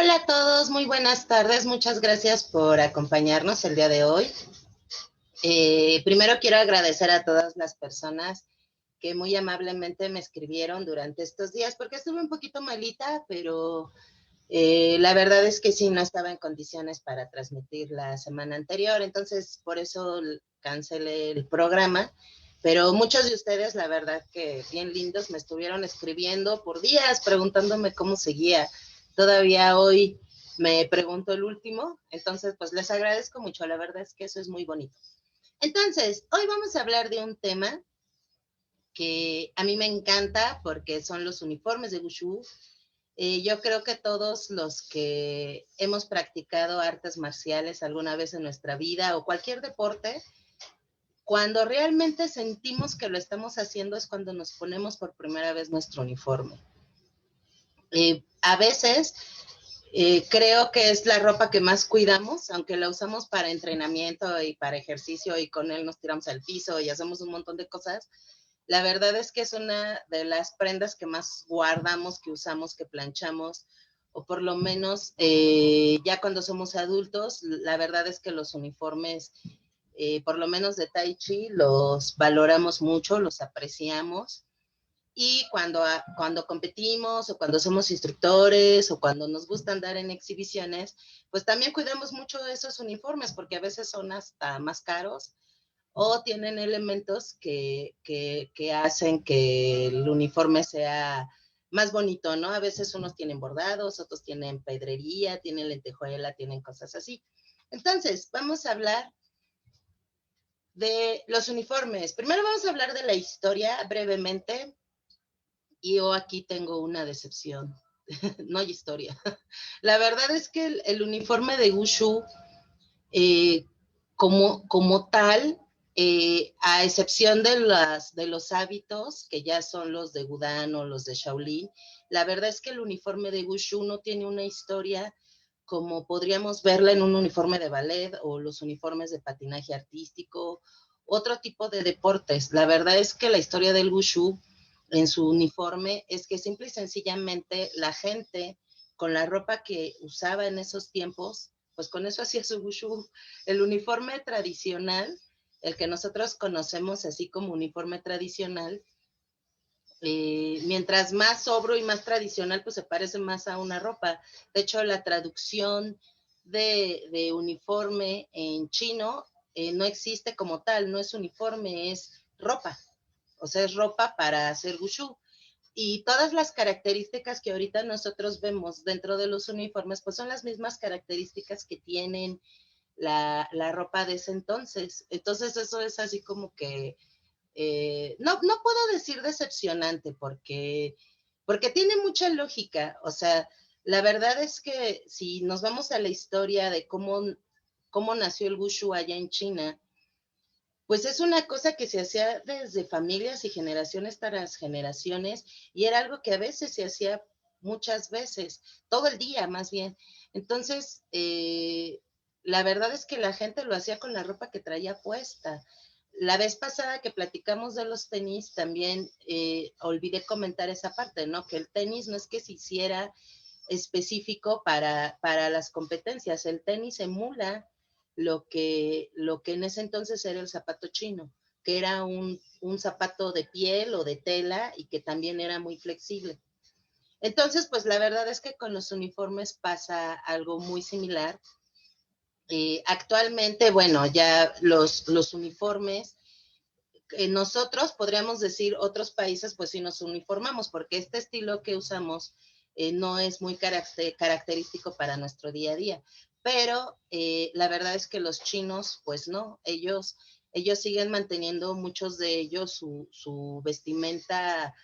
Hola a todos, muy buenas tardes. Muchas gracias por acompañarnos el día de hoy. Primero quiero agradecer a todas las personas que muy amablemente me escribieron durante estos días, porque estuve un poquito malita, pero la verdad es que sí, no estaba en condiciones para transmitir la semana anterior, entonces por eso cancelé el programa. Pero muchos de ustedes, la verdad que bien lindos, me estuvieron escribiendo por días preguntándome cómo seguía. Todavía hoy me pregunto el último, entonces pues les agradezco mucho, la verdad es que eso es muy bonito. Entonces, hoy vamos a hablar de un tema que a mí me encanta porque son los uniformes de Wushu. Yo creo que todos los que hemos practicado artes marciales alguna vez en nuestra vida o cualquier deporte, cuando realmente sentimos que lo estamos haciendo es cuando nos ponemos por primera vez nuestro uniforme. A veces creo que es la ropa que más cuidamos, aunque la usamos para entrenamiento y para ejercicio y con él nos tiramos al piso y hacemos un montón de cosas. La verdad es que es una de las prendas que más guardamos, que usamos, que planchamos, o por lo menos ya cuando somos adultos, la verdad es que los uniformes, por lo menos de Tai Chi, los valoramos mucho, los apreciamos. Y cuando competimos o cuando somos instructores o cuando nos gusta andar en exhibiciones, pues también cuidamos mucho de esos uniformes porque a veces son hasta más caros o tienen elementos que hacen que el uniforme sea más bonito, ¿no? A veces unos tienen bordados, otros tienen pedrería, tienen lentejuela, tienen cosas así. Entonces, vamos a hablar de los uniformes. Primero vamos a hablar de la historia brevemente. Y yo aquí tengo una decepción. No hay historia. La verdad es que el uniforme de Wushu, eh, como tal, a excepción de los hábitos, que ya son los de Gudan o los de Shaolin, la verdad es que el uniforme de Wushu no tiene una historia como podríamos verla en un uniforme de ballet o los uniformes de patinaje artístico, otro tipo de deportes. La verdad es que la historia del Wushu en su uniforme es que simple y sencillamente la gente con la ropa que usaba en esos tiempos, pues con eso hacía su Wushu. El uniforme tradicional, el que nosotros conocemos así como uniforme tradicional, mientras más sobrio y más tradicional, pues se parece más a una ropa. De hecho, la traducción de uniforme en chino no existe como tal, no es uniforme, es ropa. O sea, es ropa para hacer wushu. Y todas las características que ahorita nosotros vemos dentro de los uniformes, pues son las mismas características que tienen la ropa de ese entonces. Entonces eso es así como que no puedo decir decepcionante porque tiene mucha lógica. O sea, la verdad es que si nos vamos a la historia de cómo nació el wushu allá en China, pues es una cosa que se hacía desde familias y generaciones tras generaciones y era algo que a veces se hacía muchas veces, todo el día más bien. Entonces, la verdad es que la gente lo hacía con la ropa que traía puesta. La vez pasada que platicamos de los tenis, también olvidé comentar esa parte, ¿no? Que el tenis no es que se hiciera específico para las competencias, el tenis emula lo que en ese entonces era el zapato chino, que era un zapato de piel o de tela y que también era muy flexible. Entonces, pues la verdad es que con los uniformes pasa algo muy similar. Actualmente, bueno, ya los uniformes nosotros podríamos decir otros países, pues sí nos uniformamos, porque este estilo que usamos no es muy característico para nuestro día a día. Pero la verdad es que los chinos, pues no, ellos siguen manteniendo muchos de ellos su vestimenta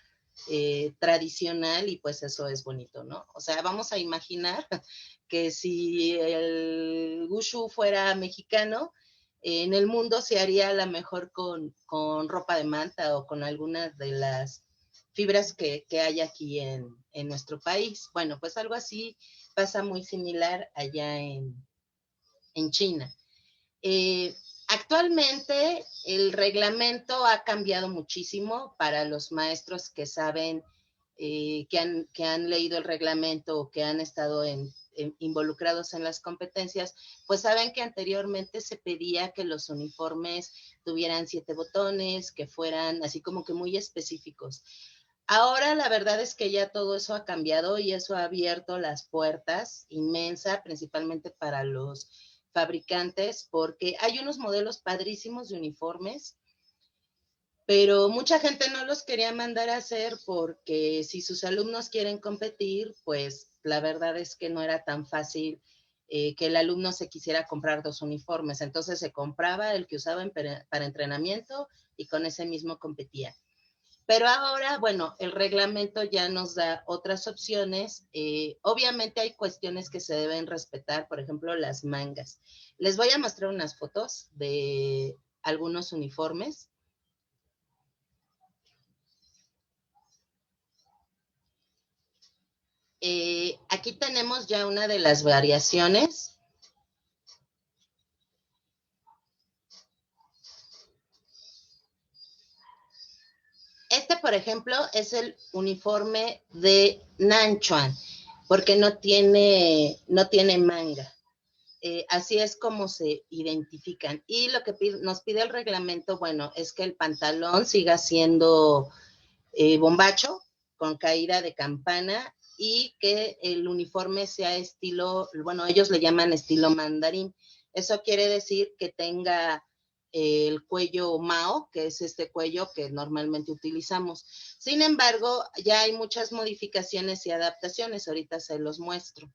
tradicional y pues eso es bonito, ¿no? O sea, vamos a imaginar que si el Wushu fuera mexicano, en el mundo se haría a lo mejor con ropa de manta o con algunas de las fibras que hay aquí en nuestro país. Bueno, pues algo así pasa muy similar allá en China. Actualmente el reglamento ha cambiado muchísimo para los maestros que saben, que han leído el reglamento o que han estado involucrados en las competencias, pues saben que anteriormente se pedía que los uniformes tuvieran 7 botones, que fueran así como que muy específicos. Ahora la verdad es que ya todo eso ha cambiado y eso ha abierto las puertas inmensa, principalmente para los fabricantes, porque hay unos modelos padrísimos de uniformes, pero mucha gente no los quería mandar a hacer porque si sus alumnos quieren competir, pues la verdad es que no era tan fácil que el alumno se quisiera comprar 2 uniformes. Entonces se compraba el que usaban para entrenamiento y con ese mismo competía. Pero ahora, bueno, el reglamento ya nos da otras opciones. Obviamente hay cuestiones que se deben respetar, por ejemplo, las mangas. Les voy a mostrar unas fotos de algunos uniformes. Aquí tenemos ya una de las variaciones. Este, por ejemplo, es el uniforme de Nanchuan, porque no tiene manga. Así es como se identifican. Y lo que nos pide el reglamento, bueno, es que el pantalón siga siendo bombacho, con caída de campana, y que el uniforme sea estilo, bueno, ellos le llaman estilo mandarín. Eso quiere decir que tenga el cuello Mao, que es este cuello que normalmente utilizamos. Sin embargo, ya hay muchas modificaciones y adaptaciones, ahorita se los muestro.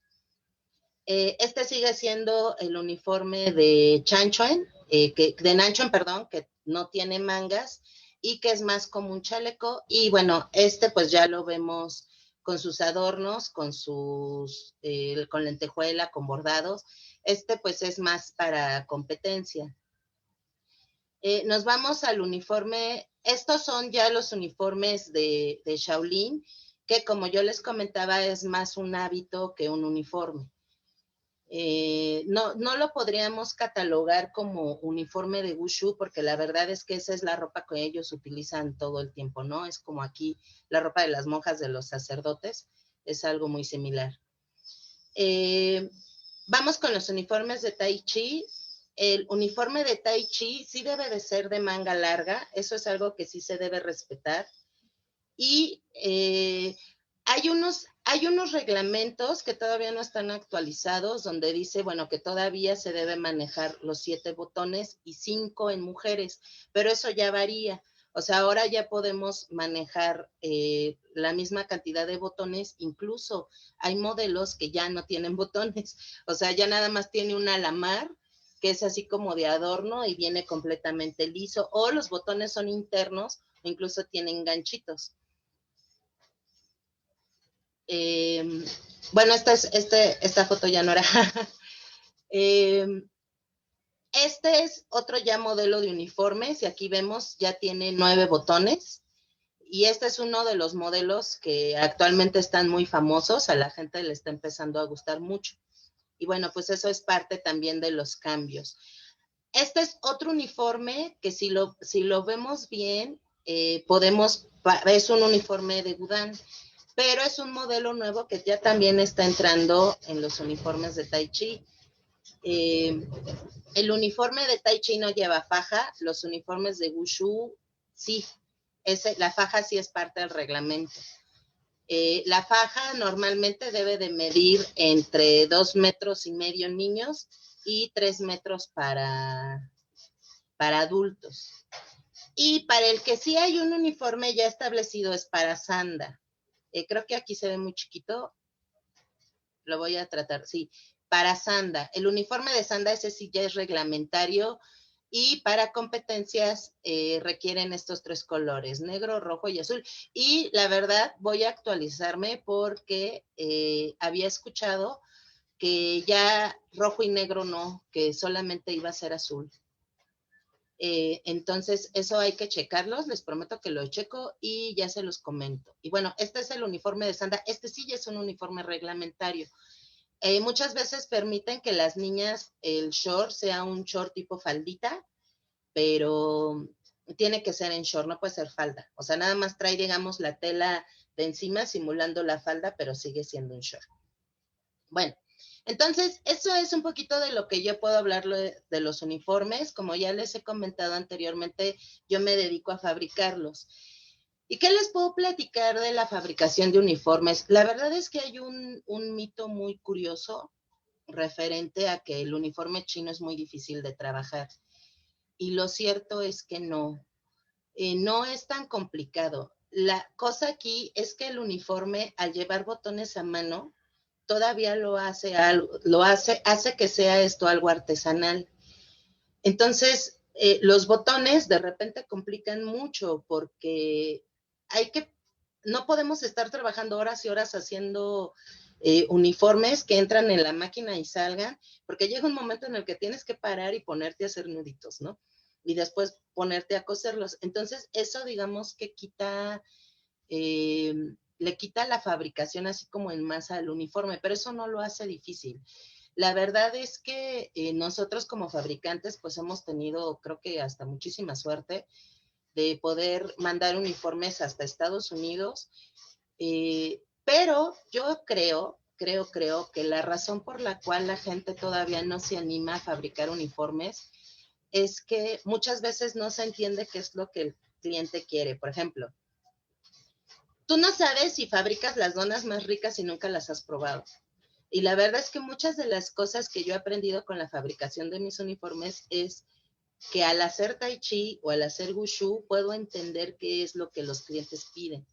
Este sigue siendo el uniforme de Chanchoen, de Nanchoen, perdón, que no tiene mangas y que es más como un chaleco. Y bueno, este pues ya lo vemos con sus adornos, con lentejuela, con bordados. Este pues es más para competencia. Nos vamos al uniforme. Estos son ya los uniformes de Shaolin, que como yo les comentaba es más un hábito que un uniforme. No lo podríamos catalogar como uniforme de Wushu porque la verdad es que esa es la ropa que ellos utilizan todo el tiempo, ¿no? Es como aquí la ropa de las monjas, de los sacerdotes, es algo muy similar. Vamos con los uniformes de Tai Chi. El uniforme de Tai Chi sí debe de ser de manga larga, eso es algo que sí se debe respetar. Y hay unos reglamentos que todavía no están actualizados, donde dice, bueno, que todavía se debe manejar los 7 botones y 5 en mujeres, pero eso ya varía. O sea, ahora ya podemos manejar la misma cantidad de botones, incluso hay modelos que ya no tienen botones, o sea, ya nada más tiene un alamar, que es así como de adorno y viene completamente liso, o los botones son internos, o incluso tienen ganchitos. Bueno, esta foto ya no era. Este es otro ya modelo de uniformes y aquí vemos ya tiene 9 botones y este es uno de los modelos que actualmente están muy famosos, a la gente le está empezando a gustar mucho. Y bueno, pues eso es parte también de los cambios. Este es otro uniforme que si lo vemos bien, es un uniforme de Gudán, pero es un modelo nuevo que ya también está entrando en los uniformes de Tai Chi. El uniforme de Tai Chi no lleva faja, los uniformes de Wushu sí, la faja sí es parte del reglamento. La faja normalmente debe de medir entre 2,5 metros en niños y 3 metros para adultos. Y para el que sí hay un uniforme ya establecido es para Sanda. Creo que aquí se ve muy chiquito. Lo voy a tratar, sí. Para Sanda. El uniforme de Sanda ese sí ya es reglamentario y para competencias requieren estos 3 colores, negro, rojo y azul. Y la verdad voy a actualizarme porque había escuchado que ya rojo y negro no, que solamente iba a ser azul. Entonces, eso hay que checarlos, les prometo que lo checo y ya se los comento. Y bueno, este es el uniforme de Sanda, este sí ya es un uniforme reglamentario. Muchas veces permiten que las niñas, el short sea un short tipo faldita, pero tiene que ser en short, no puede ser falda. O sea, nada más trae, digamos, la tela de encima simulando la falda, pero sigue siendo un short. Bueno, Entonces, eso es un poquito de lo que yo puedo hablar de los uniformes. Como ya les he comentado anteriormente, yo me dedico a fabricarlos. ¿Y qué les puedo platicar de la fabricación de uniformes? La verdad es que hay un mito muy curioso referente a que el uniforme chino es muy difícil de trabajar. Y lo cierto es que no es tan complicado. La cosa aquí es que el uniforme, al llevar botones a mano, todavía hace que sea esto algo artesanal. Entonces, los botones de repente complican mucho porque no podemos estar trabajando horas y horas haciendo uniformes que entran en la máquina y salgan, porque llega un momento en el que tienes que parar y ponerte a hacer nuditos, ¿no? Y después ponerte a coserlos. Entonces, eso digamos que le quita la fabricación así como en masa al uniforme, pero eso no lo hace difícil. La verdad es que nosotros como fabricantes pues hemos tenido creo que hasta muchísima suerte de poder mandar uniformes hasta Estados Unidos, pero yo creo que la razón por la cual la gente todavía no se anima a fabricar uniformes es que muchas veces no se entiende qué es lo que el cliente quiere. Por ejemplo, tú no sabes si fabricas las donas más ricas y nunca las has probado. Y la verdad es que muchas de las cosas que yo he aprendido con la fabricación de mis uniformes es que al hacer tai chi o al hacer wushu puedo entender qué es lo que los clientes piden.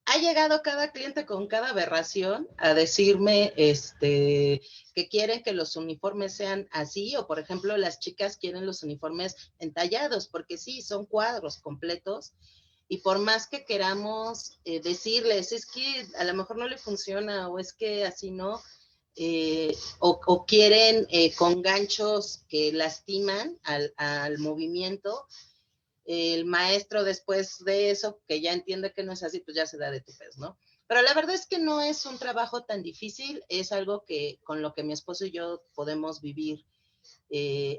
Ha llegado cada cliente con cada aberración a decirme que quieren que los uniformes sean así, o por ejemplo las chicas quieren los uniformes entallados, porque sí, son cuadros completos, y por más que queramos decirles, es que a lo mejor no le funciona, o es que así no, o quieren con ganchos que lastiman al movimiento, el maestro después de eso, que ya entiende que no es así, pues ya se da de tupes, ¿no? Pero la verdad es que no es un trabajo tan difícil, es algo que con lo que mi esposo y yo podemos vivir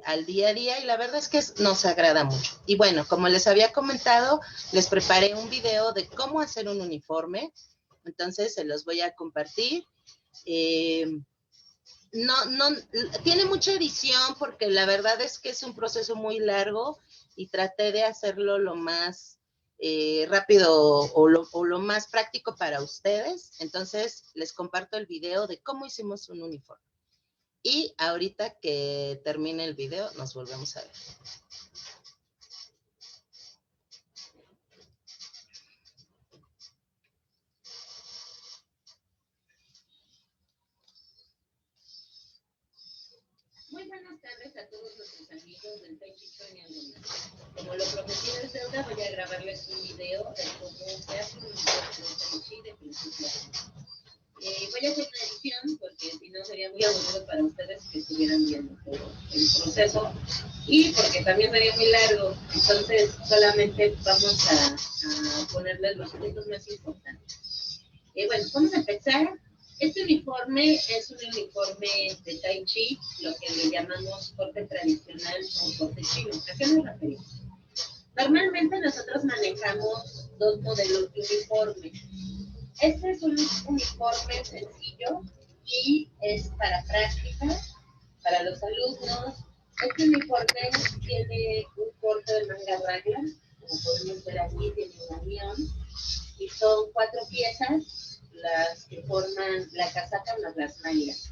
al día a día, y la verdad es que nos agrada mucho. Y bueno, como les había comentado, les preparé un video de cómo hacer un uniforme, entonces se los voy a compartir. Eh, no, tiene mucha edición porque la verdad es que es un proceso muy largo y traté de hacerlo lo más rápido o lo más práctico para ustedes. Entonces les comparto el video de cómo hicimos un uniforme. Y ahorita que termine el video, nos volvemos a ver. Muy buenas tardes a todos nuestros amigos del Tai Chi Chuan y algo más. Como lo prometido es deuda, voy a grabarles un video de cómo se hace un uniforme de Tai Chi de principio a fin. Voy a hacer una edición porque si no sería muy aburrido para ustedes que estuvieran viendo todo el proceso y porque también sería muy largo, entonces solamente vamos a ponerles los puntos más importantes. Bueno, vamos a empezar. Este uniforme es un uniforme de Tai Chi, lo que le llamamos corte tradicional o corte chino. ¿A qué nos referimos? Normalmente nosotros manejamos dos modelos de uniforme. Este es un uniforme sencillo y es para práctica, para los alumnos. Este uniforme tiene un corte de manga ragla, como podemos ver aquí, tiene un unión, y son 4 piezas las que forman la casaca más las mangas.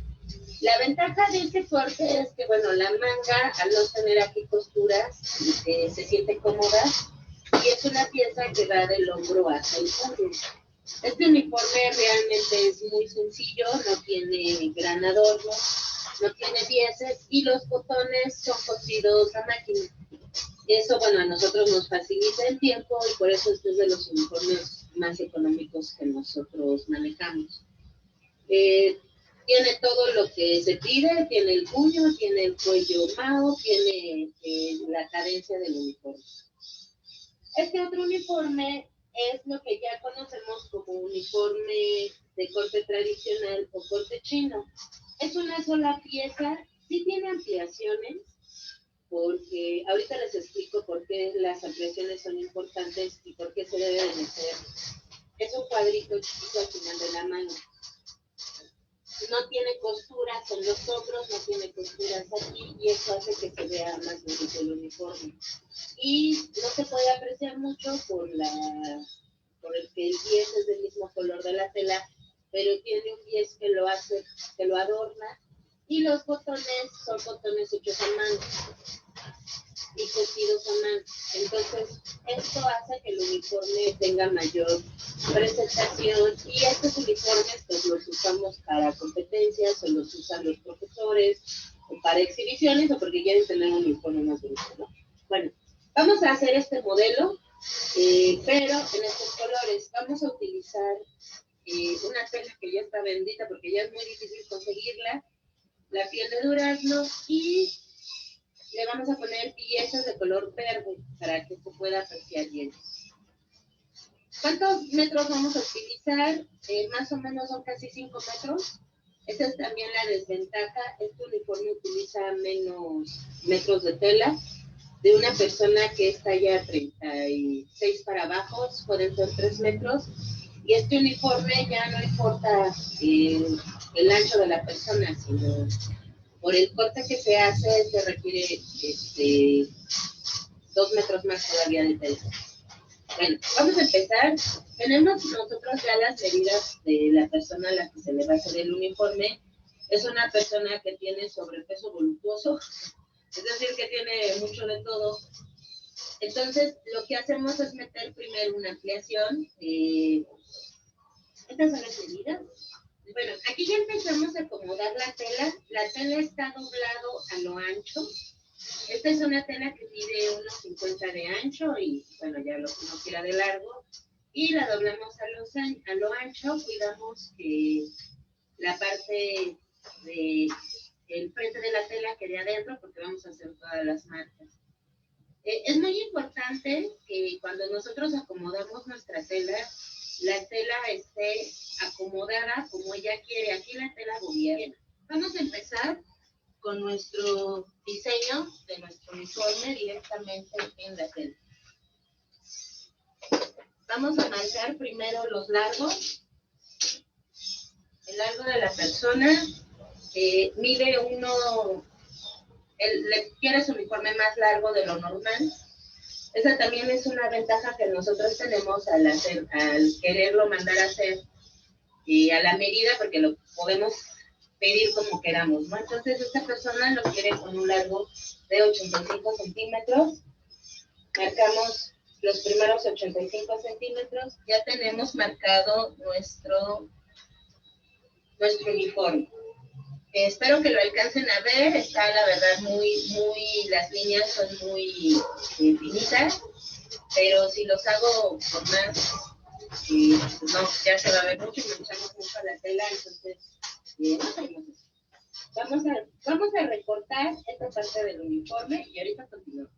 La ventaja de este corte es que, bueno, la manga, al no tener aquí costuras, se siente cómoda y es una pieza que va del hombro hacia el cuello. Este uniforme realmente es muy sencillo, no tiene gran adorno, no tiene dieces y los botones son cosidos a máquina. Eso, bueno, a nosotros nos facilita el tiempo y por eso este es de los uniformes más económicos que nosotros manejamos. Tiene todo lo que se pide, tiene el puño, tiene el cuello mao, tiene la cadencia del uniforme. Este otro uniforme es lo que ya conocemos como uniforme de corte tradicional o corte chino. Es una sola pieza, sí tiene ampliaciones, porque ahorita les explico por qué las ampliaciones son importantes y por qué se debe de meter. Es un cuadrito chiquito al final de la mano. no tiene costuras en los hombros, no tiene costuras aquí, y eso hace que se vea más bonito el uniforme. Y no se puede apreciar mucho por el que el pies es del mismo color de la tela, pero tiene un pies que lo adorna, y los botones son botones hechos a mano y cosidos a mano. Entonces, esto hace que el uniforme tenga mayor presentación, y estos uniformes pues los usamos para competencias, o los usan los profesores, o para exhibiciones, o porque quieren tener un uniforme más bonito, ¿no? Bueno, vamos a hacer este modelo, pero en estos colores. Vamos a utilizar una tela que ya está bendita porque ya es muy difícil conseguirla, la piel de durazno, y le vamos a poner piezas de color verde para que se pueda apreciar bien. ¿Cuántos metros vamos a utilizar? Más o menos son casi 5 metros. Esa es también la desventaja. Este uniforme utiliza menos metros de tela. De una persona que es talla 36 para abajo, pueden ser 3 metros. Y este uniforme ya no importa el ancho de la persona, sino por el corte que se hace, se requiere 2 metros más todavía de tela. Bueno, vamos a empezar. Tenemos nosotros ya las medidas de la persona a la que se le va a hacer el uniforme. Es una persona que tiene sobrepeso voluptuoso, es decir, que tiene mucho de todo. Entonces, lo que hacemos es meter primero una ampliación. Estas son las medidas. Bueno, aquí ya empezamos a acomodar la tela. La tela está doblado a lo ancho. Esta es una tela que mide unos 50 de ancho y, bueno, ya lo que uno quiera de largo. Y la doblamos a lo ancho. Cuidamos que la parte del frente de la tela quede adentro, porque vamos a hacer todas las marcas. Es muy importante que cuando nosotros acomodamos nuestra tela, la tela esté acomodada como ella quiere. Aquí la tela gobierna. Vamos a empezar con nuestro diseño de nuestro uniforme directamente en la tela. Vamos a marcar primero los largos. El largo de la persona mide quiere su uniforme más largo de lo normal. Esa también es una ventaja que nosotros tenemos al quererlo mandar a hacer a la medida, porque lo podemos pedir como queramos, ¿no? Entonces, esta persona lo quiere con un largo de 85 centímetros. Marcamos los primeros 85 centímetros. Ya tenemos marcado nuestro uniforme. Espero que lo alcancen a ver. Está, la verdad, las líneas son muy finitas, pero si los hago por más, pues no, ya se va a ver mucho y manchamos mucho la tela, entonces no hacemos eso. Vamos a recortar esta parte del uniforme y ahorita continuamos.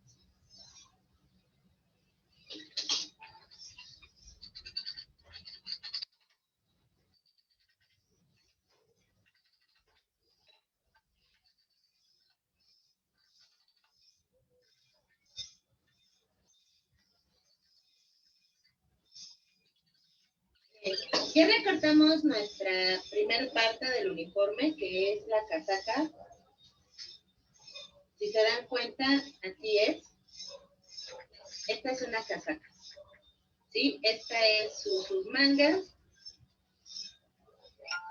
Ya recortamos nuestra primera parte del uniforme, que es la casaca. Si se dan cuenta, así es. Esta es una casaca. ¿Sí? Esta es sus mangas.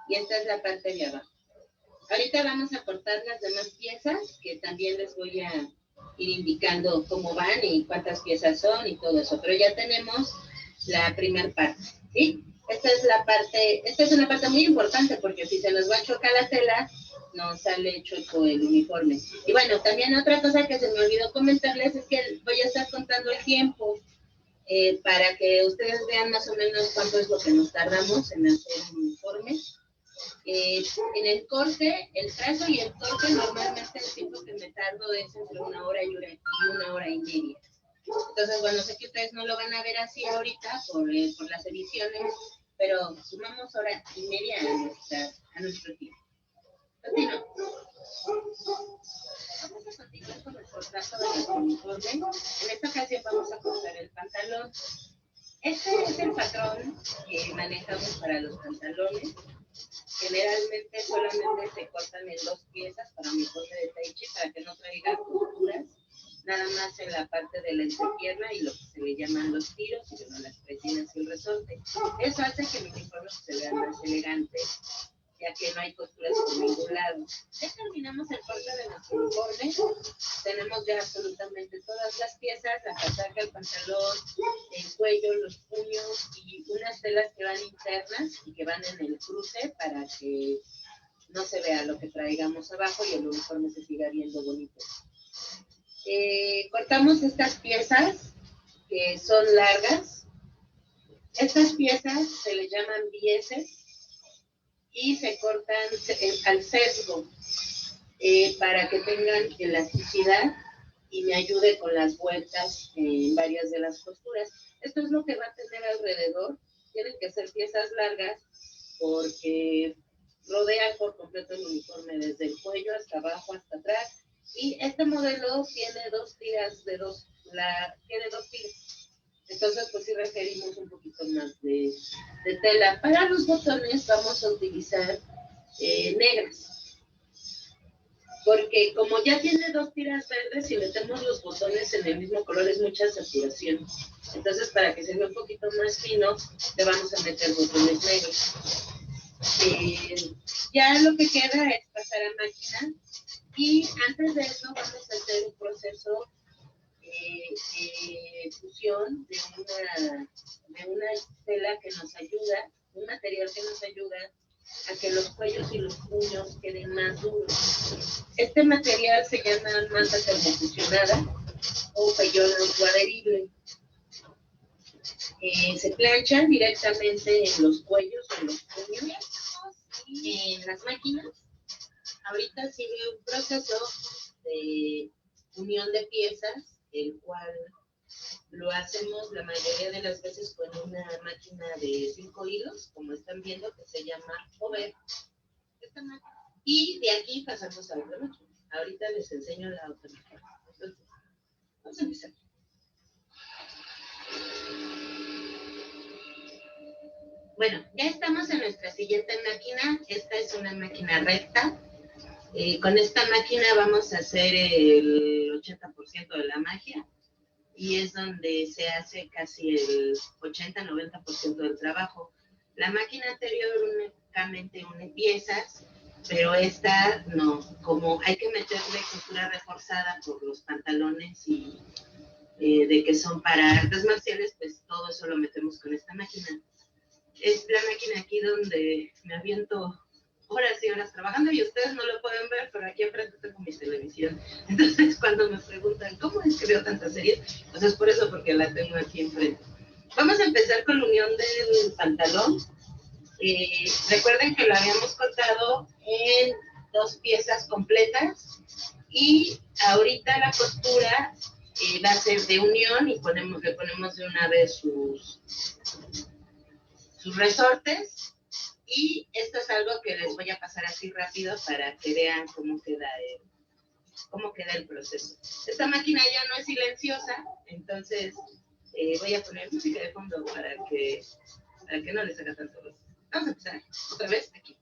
Y esta es la parte de abajo. Ahorita vamos a cortar las demás piezas, que también les voy a ir indicando cómo van y cuántas piezas son y todo eso. Pero ya tenemos la primera parte, ¿sí? Esta es una parte muy importante, porque si se nos va a chocar la tela, nos sale chueco el uniforme. Y bueno, también otra cosa que se me olvidó comentarles es que voy a estar contando el tiempo para que ustedes vean más o menos cuánto es lo que nos tardamos en hacer un uniforme. En el corte, el trazo y el corte, normalmente el tiempo que me tardo es entre 1 hora y 1 hora y media. Entonces, bueno, sé que ustedes no lo van a ver así ahorita por las ediciones, pero sumamos 1 hora y media a nuestro tiempo. Continuamos. Vamos a continuar con el trazo de nuestro uniforme. En esta ocasión vamos a cortar el pantalón. Este es el patrón que manejamos para los pantalones. Generalmente solamente se cortan en 2 piezas para mi corte de tai chi, para que no traiga costuras, nada más en la parte de la entrepierna y lo que se le llaman los tiros, y bueno, las presinas y el resorte. Eso hace que mi uniforme se vea más elegante, ya que no hay costuras por ningún lado. Ya terminamos el corte de nuestro uniforme. Tenemos ya absolutamente todas las piezas, la casaca, el pantalón, el cuello, los puños y unas telas que van internas y que van en el cruce para que no se vea lo que traigamos abajo y el uniforme se siga viendo bonito. Cortamos estas piezas que son largas. Estas piezas se les llaman bieses y se cortan al sesgo para que tengan elasticidad y me ayude con las vueltas en varias de las costuras. Esto es lo que va a tener alrededor. Tienen que ser piezas largas porque rodean por completo el uniforme desde el cuello hasta abajo, hasta atrás. Y este modelo tiene 2 tiras tiene 2 tiras. Entonces, pues sí requerimos un poquito más de tela. Para los botones vamos a utilizar negras, porque como ya tiene 2 tiras verdes, si metemos los botones en el mismo color es mucha saturación. Entonces, para que se vea un poquito más fino, le vamos a meter botones negros. Ya lo que queda es pasar a máquina, y antes de eso vamos a hacer un proceso de fusión de una tela que nos ayuda, un material que nos ayuda a que los cuellos y los puños queden más duros. Este material se llama manta termofusionada o pellón autoadherible. Se planchan directamente en los cuellos o en los puños. En las máquinas, ahorita sigue un proceso de unión de piezas, el cual lo hacemos la mayoría de las veces con una máquina de 5 hilos, como están viendo, que se llama Over. Y de aquí pasamos a otra máquina. Ahorita les enseño la otra máquina. Entonces, vamos a empezar. Bueno, ya estamos en nuestra siguiente máquina. Esta es una máquina recta. Con esta máquina vamos a hacer el 80% de la magia, y es donde se hace casi el 80-90% del trabajo. La máquina anterior únicamente une piezas, pero esta no, como hay que meterle costura reforzada por los pantalones y de que son para artes marciales, pues todo eso lo metemos con esta máquina. Es la máquina aquí donde me aviento horas y horas trabajando, y ustedes no lo pueden ver, pero aquí enfrente tengo mi televisión. Entonces, cuando me preguntan cómo es que veo tantas series, pues es por eso, porque la tengo aquí enfrente. Vamos a empezar con la unión del pantalón. Recuerden que lo habíamos cortado en 2 piezas completas, y ahorita la costura va a ser de unión, y le ponemos de una vez sus resortes. Y esto es algo que les voy a pasar así rápido para que vean cómo queda el proceso. Esta máquina ya no es silenciosa, entonces voy a poner música de fondo para que no les haga tanto ruido. Vamos a empezar otra vez aquí.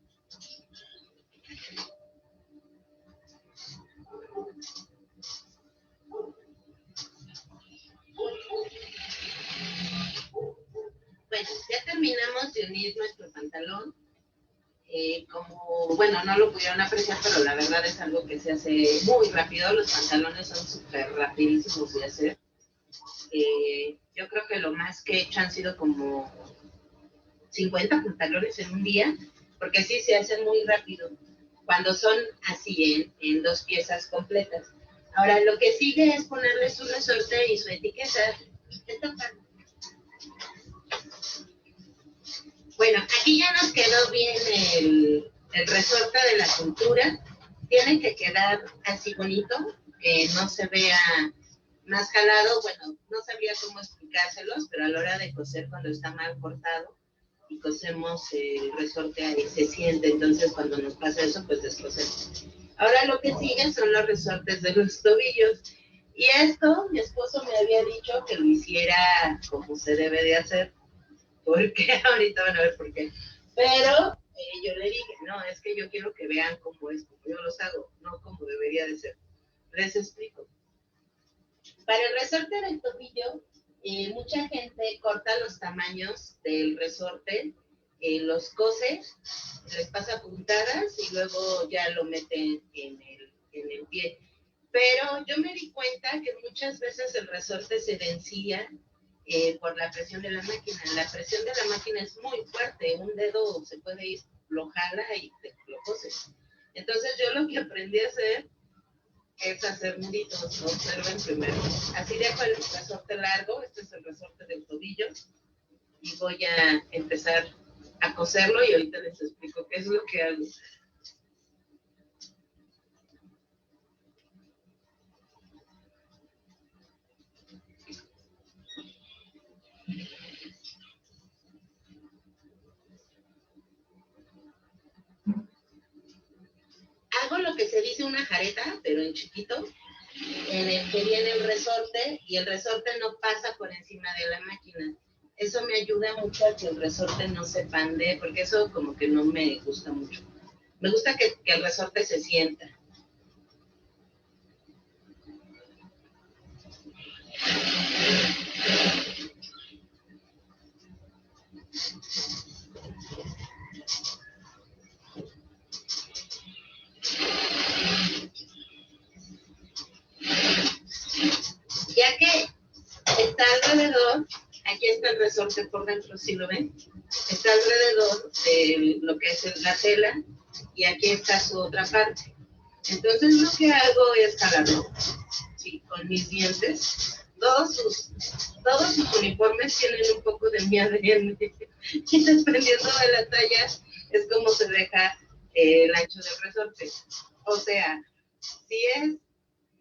Bueno, ya terminamos de unir nuestro pantalón. Bueno, no lo pudieron apreciar, pero la verdad es algo que se hace muy rápido. Los pantalones son súper rapidísimos de hacer. Yo creo que lo más que he hecho han sido como 50 pantalones en un día, porque sí se hacen muy rápido cuando son así en 2 piezas completas. Ahora, lo que sigue es ponerle su resorte y su etiqueta. Bueno, aquí ya nos quedó bien el resorte de la cintura. Tiene que quedar así bonito, que no se vea más jalado. Bueno, no sabía cómo explicárselos, pero a la hora de coser, cuando está mal cortado y cosemos el resorte, ahí se siente. Entonces, cuando nos pasa eso, pues descosemos. Ahora lo que sigue son los resortes de los tobillos. Y esto, mi esposo me había dicho que lo hiciera como se debe de hacer, porque ahorita van a ver por qué. Pero yo le dije, no, es que yo quiero que vean cómo es, como yo los hago, no como debería de ser. Les explico. Para el resorte del tobillo, mucha gente corta los tamaños del resorte, los cose, les pasa puntadas y luego ya lo meten en el pie. Pero yo me di cuenta que muchas veces el resorte se vencía por la presión de la máquina. La presión de la máquina es muy fuerte, un dedo se puede ir, lo jala y te lo coses. Entonces yo lo que aprendí a hacer es hacer nuditos. Observen primero. Así dejo el resorte largo, este es el resorte del tobillo, y voy a empezar a coserlo y ahorita les explico qué es lo que hago. Hago lo que se dice una jareta, pero en chiquito, en el que viene el resorte y el resorte no pasa por encima de la máquina. Eso me ayuda mucho a que el resorte no se pandee, porque eso como que no me gusta mucho. Me gusta que el resorte se sienta. Ya que está alrededor, aquí está el resorte por dentro, ¿sí lo ven? Está alrededor de lo que es la tela y aquí está su otra parte. Entonces lo que hago es jalarlo, sí, con mis dientes. Todos sus uniformes tienen un poco de mi ADN y dependiendo de la talla es como se deja el ancho del resorte. O sea, si es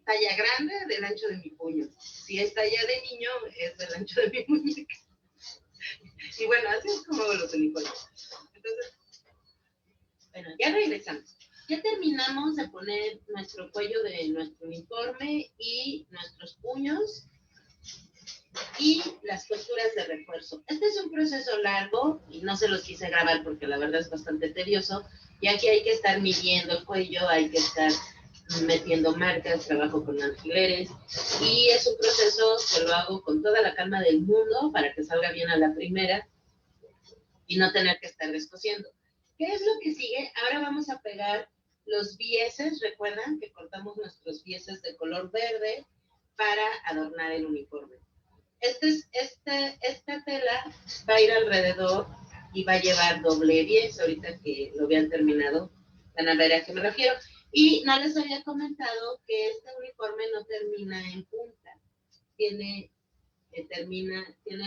talla grande, del ancho de mi puño. Si es talla de niño, es del ancho de mi muñeca. Y bueno, así es como los uniformes. Entonces, bueno, ya regresamos. Ya terminamos de poner nuestro cuello de nuestro uniforme y nuestros puños y las costuras de refuerzo. Este es un proceso largo y no se los quise grabar porque la verdad es bastante tedioso, ya que hay que estar midiendo el cuello, hay que estar metiendo marcas, trabajo con alfileres y es un proceso que lo hago con toda la calma del mundo para que salga bien a la primera y no tener que estar descosiendo. ¿Qué es lo que sigue? Ahora vamos a pegar los bieses. Recuerdan que cortamos nuestros bieses de color verde para adornar el uniforme. Esta tela va a ir alrededor y va a llevar doble bies. Ahorita que lo vean terminado, van a ver a qué me refiero. Y no les había comentado que este uniforme no termina en punta, tiene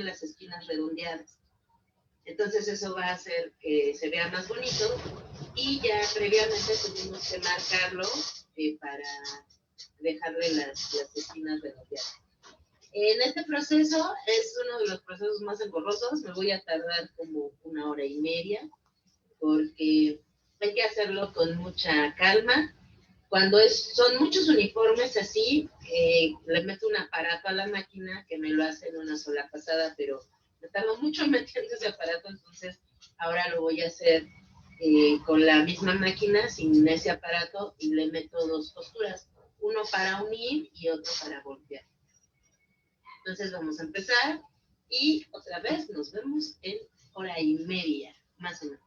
las esquinas redondeadas. Entonces eso va a hacer que se vea más bonito y ya previamente tuvimos que marcarlo para dejarle las esquinas redondeadas. En este proceso es uno de los procesos más engorrosos, me voy a tardar como 1 hora y media porque hay que hacerlo con mucha calma. Cuando son muchos uniformes así, le meto un aparato a la máquina que me lo hace en una sola pasada, pero me tardo mucho metiendo ese aparato, entonces ahora lo voy a hacer con la misma máquina, sin ese aparato, y le meto 2 costuras, uno para unir y otro para voltear. Entonces vamos a empezar y otra vez nos vemos en 1 hora y media, más o menos.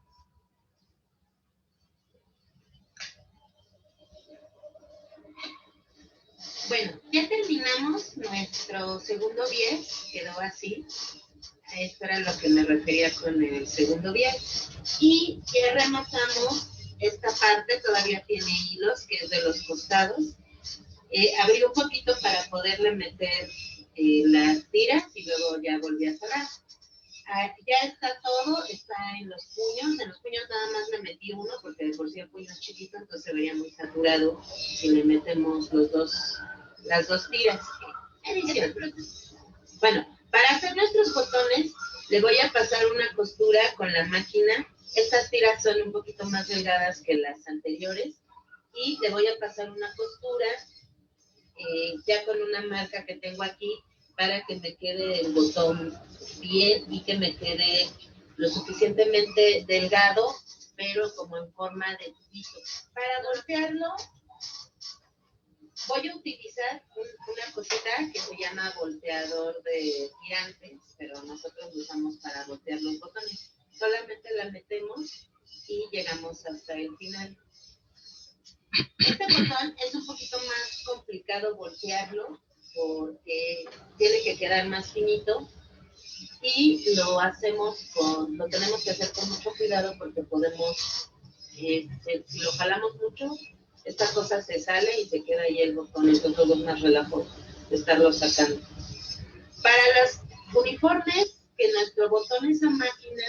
Bueno, ya terminamos nuestro segundo bies, quedó así. Esto era lo que me refería con el segundo bies. Y ya rematamos esta parte, todavía tiene hilos, que es de los costados. Abrí un poquito para poderle meter las tiras y luego ya volví a cerrar. Ya está todo, está en los puños nada más le metí uno porque de por sí el puño es chiquito, entonces se vería muy saturado si le metemos las 2 tiras. Bueno, para hacer nuestros botones le voy a pasar una costura con la máquina. Estas tiras son un poquito más delgadas que las anteriores y le voy a pasar una costura ya con una marca que tengo aquí para que me quede el botón bien y que me quede lo suficientemente delgado pero como en forma de tubito. Para voltearlo, voy a utilizar una cosita que se llama volteador de tirantes, pero nosotros lo usamos para voltear los botones. Solamente la metemos y llegamos hasta el final. Este botón es un poquito más complicado voltearlo porque tiene que quedar más finito y lo tenemos que hacer con mucho cuidado porque podemos, si lo jalamos mucho, esta cosa se sale y se queda ahí el botón, entonces todo es más relajo de estarlo sacando. Para los uniformes, que nuestro botón es a máquina,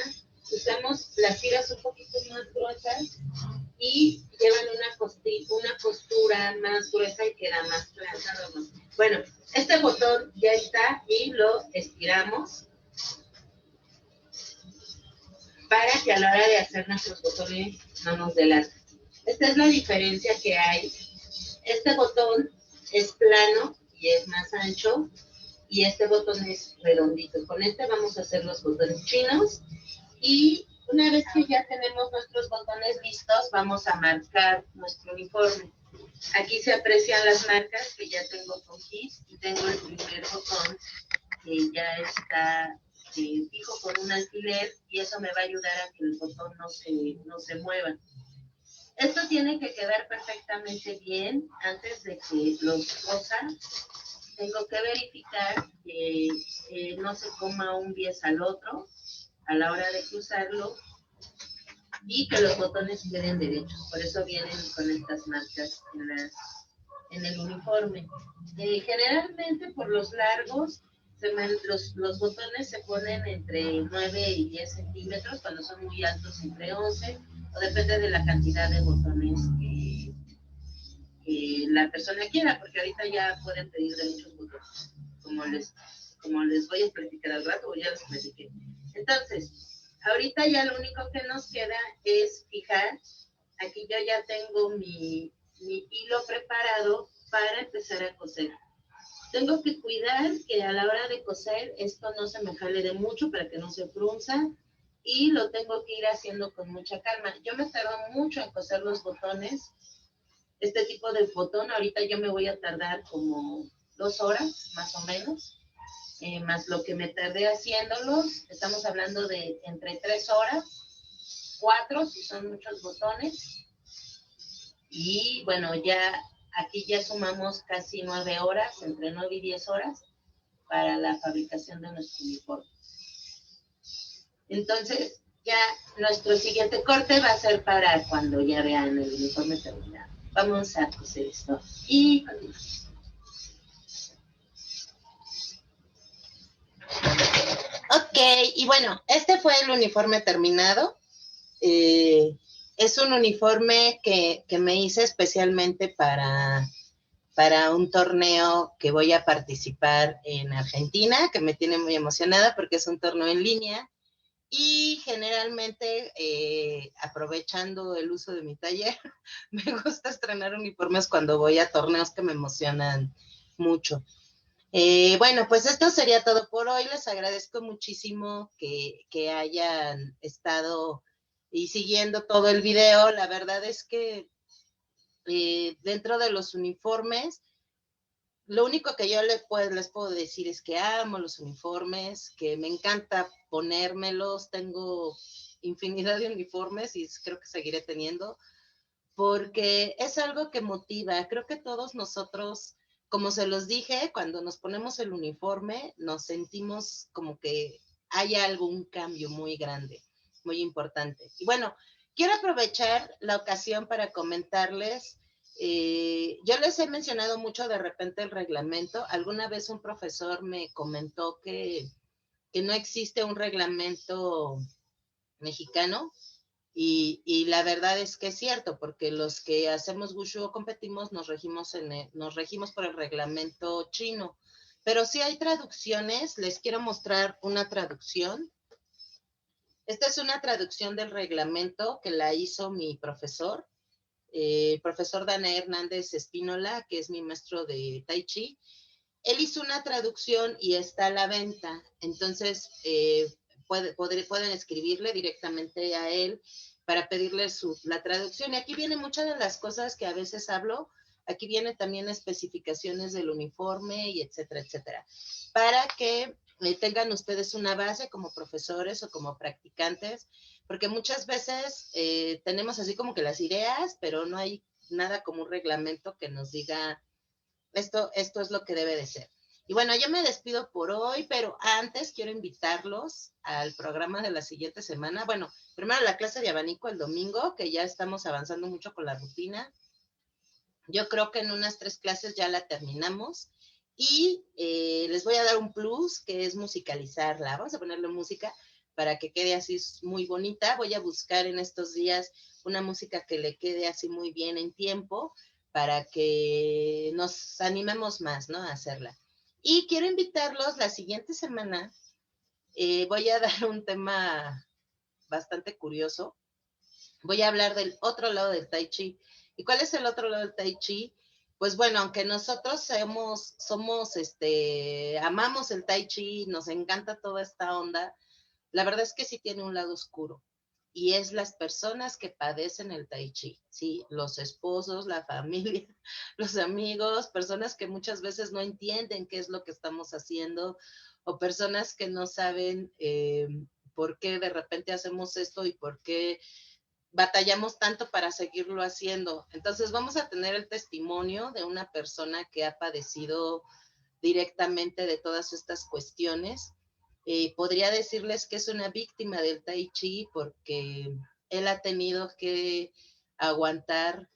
usamos las tiras un poquito más gruesas y llevan una costura más gruesa y queda más plantado. Bueno, este botón ya está y lo estiramos para que a la hora de hacer nuestros botones no nos delaten. Esta es la diferencia que hay. Este botón es plano y es más ancho y este botón es redondito. Con este vamos a hacer los botones chinos y una vez que ya tenemos nuestros botones listos, vamos a marcar nuestro uniforme. Aquí se aprecian las marcas que ya tengo con gis y tengo el primer botón que ya está fijo con un alfiler y eso me va a ayudar a que el botón no se mueva. Esto tiene que quedar perfectamente bien antes de que los cosa. Tengo que verificar que no se coma un pies al otro a la hora de cruzarlo y que los botones queden derechos. Por eso vienen con estas marcas en el uniforme. Generalmente por los largos, los botones se ponen entre 9 y 10 centímetros, cuando son muy altos entre 11, o depende de la cantidad de botones que la persona quiera, porque ahorita ya pueden pedir de muchos botones, como les voy a platicar al rato, o ya les platiqué. Entonces, ahorita ya lo único que nos queda es fijar. Aquí yo ya tengo mi hilo preparado para empezar a coser. Tengo que cuidar que a la hora de coser esto no se me jale de mucho para que no se frunza y lo tengo que ir haciendo con mucha calma. Yo me tardo mucho en coser los botones. Este tipo de botón ahorita yo me voy a tardar como 2 horas más o menos, más lo que me tardé haciéndolos. Estamos hablando de entre 3 horas, 4 si son muchos botones. Y bueno, ya aquí ya sumamos casi 9 horas, entre 9 y 10 horas para la fabricación de nuestro uniforme. Entonces, ya nuestro siguiente corte va a ser para cuando ya vean el uniforme terminado. Vamos a coser esto y continuamos. Ok, y bueno, este fue el uniforme terminado. Es un uniforme que me hice especialmente para un torneo que voy a participar en Argentina, que me tiene muy emocionada porque es un torneo en línea. Y generalmente, aprovechando el uso de mi taller, me gusta estrenar uniformes cuando voy a torneos que me emocionan mucho. Bueno, pues esto sería todo por hoy. Les agradezco muchísimo que hayan estado y siguiendo todo el video. La verdad es que dentro de los uniformes, lo único que yo les puedo decir es que amo los uniformes, que me encanta ponérmelos. Tengo infinidad de uniformes y creo que seguiré teniendo, porque es algo que motiva. Creo que todos nosotros, como se los dije, cuando nos ponemos el uniforme, nos sentimos como que hay algún cambio muy grande, muy importante. Y bueno, quiero aprovechar la ocasión para comentarles, yo les he mencionado mucho de repente el reglamento. Alguna vez un profesor me comentó que no existe un reglamento mexicano. Y la verdad es que es cierto, porque los que hacemos wushu o competimos nos regimos por el reglamento chino. Pero sí hay traducciones. Les quiero mostrar una traducción. Esta es una traducción del reglamento que la hizo mi profesor, profesor Danae Hernández Espínola, que es mi maestro de Tai Chi. Él hizo una traducción y está a la venta. Entonces, pueden escribirle directamente a él para pedirle la traducción. Y aquí vienen muchas de las cosas que a veces hablo. Aquí vienen también especificaciones del uniforme y etcétera, etcétera. Para que tengan ustedes una base como profesores o como practicantes, porque muchas veces tenemos así como que las ideas, pero no hay nada como un reglamento que nos diga esto es lo que debe de ser. Y bueno, yo me despido por hoy, pero antes quiero invitarlos al programa de la siguiente semana. Bueno, primero la clase de abanico el domingo, que ya estamos avanzando mucho con la rutina. Yo creo que en unas 3 clases ya la terminamos. Y les voy a dar un plus, que es musicalizarla. Vamos a ponerle música para que quede así muy bonita. Voy a buscar en estos días una música que le quede así muy bien en tiempo, para que nos animemos más, ¿no? A hacerla. Y quiero invitarlos la siguiente semana. Voy a dar un tema bastante curioso. Voy a hablar del otro lado del Tai Chi. ¿Y cuál es el otro lado del Tai Chi? Pues bueno, aunque nosotros amamos el Tai Chi, nos encanta toda esta onda, la verdad es que sí tiene un lado oscuro. Y es las personas que padecen el Tai Chi, ¿sí? Los esposos, la familia, los amigos, personas que muchas veces no entienden qué es lo que estamos haciendo, o personas que no saben por qué de repente hacemos esto y por qué batallamos tanto para seguirlo haciendo. Entonces vamos a tener el testimonio de una persona que ha padecido directamente de todas estas cuestiones. Podría decirles que es una víctima del Tai Chi porque él ha tenido que aguantar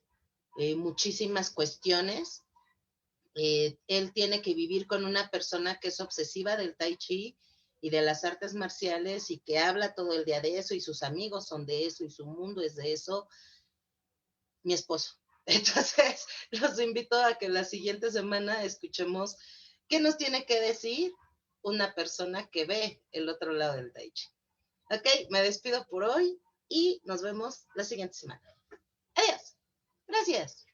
muchísimas cuestiones. Él tiene que vivir con una persona que es obsesiva del Tai Chi y de las artes marciales y que habla todo el día de eso y sus amigos son de eso y su mundo es de eso, mi esposo. Entonces, los invito a que la siguiente semana escuchemos qué nos tiene que decir una persona que ve el otro lado del Tai Chi. Ok, me despido por hoy y nos vemos la siguiente semana. Adiós. Gracias.